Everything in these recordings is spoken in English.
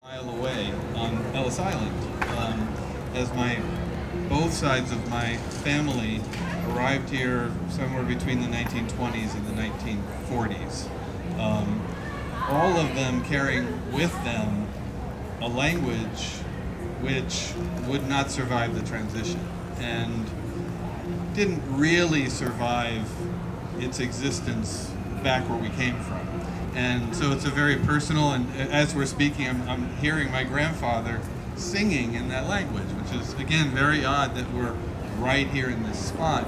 mile away on Ellis Island, as both sides of my family arrived here somewhere between the 1920s and the 1940s. All of them carrying with them a language which would not survive the transition and didn't really survive its existence back where we came from. And so it's a very personal, and as we're speaking, I'm hearing my grandfather singing in that language, which is, again, very odd that we're right here in this spot.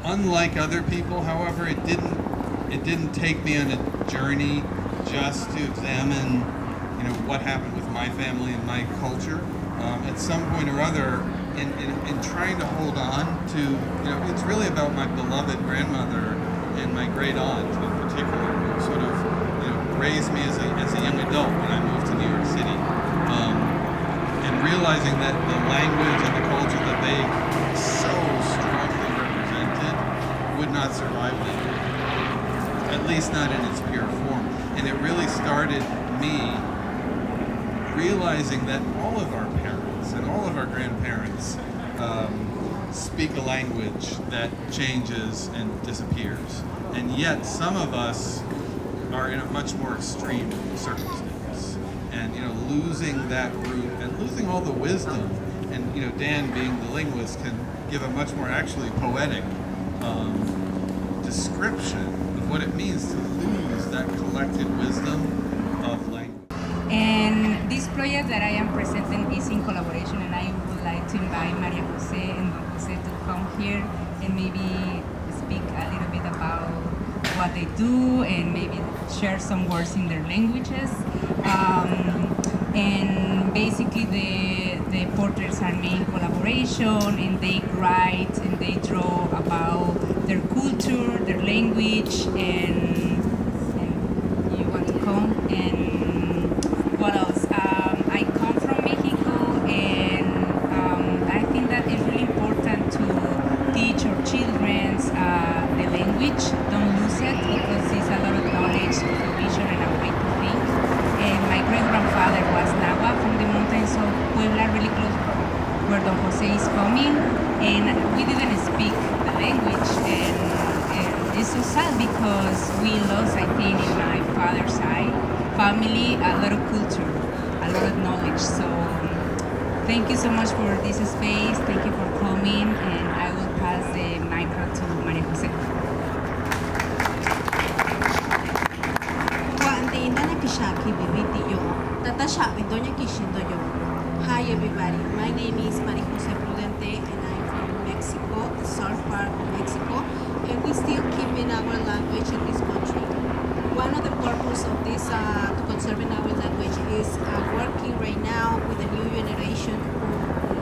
Unlike other people, however, it didn't take me on a journey just to examine, what happened with my family and my culture. At some point or other, in trying to hold on to, it's really about my beloved grandmother and my great aunt in particular, who sort of, raised me as a young adult when I moved to New York City. And realizing that the language and the culture that they so strongly represented would not survive that, at least not in its pure form. And it really started me realizing that all of our parents and all of our grandparents speak a language that changes and disappears. And yet some of us are in a much more extreme circumstance. And losing that root and losing all the wisdom, and Dan, being the linguist, can give a much more actually poetic description of what it means to lose that collected wisdom of language. And this project that I am presenting is in collaboration, and I would like to invite Maria Jose and Don Jose to come here and maybe speak a little bit about what they do and maybe share some words in their languages. And basically the portraits are made in collaboration, and they write and they draw about their culture, their language, and you want to come. And what else? I come from Mexico, and I think that it's really important to teach our children the language. Don't lose it, because it's a lot of knowledge, vision, and a way to think. And my great-grandfather was Nahua from the mountains of Puebla, really close where Don Jose is coming, and we didn't speak the language, and it's so sad because we lost, I think, in my father's side, family, a lot of culture, a lot of knowledge. So thank you so much for this space, thank you for coming, and I will pass the micro to Maria Jose. Hi everybody, my name is Maria Jose Prudente, and I'm from Mexico, the south part of Mexico, and we still keeping our language in this country. One of the purposes of this to conserving our language is working right now with the new generation who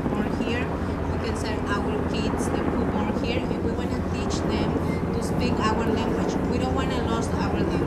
born here. We can say our kids, the who born here, and we want to teach them to speak our language. We don't want to lose our language.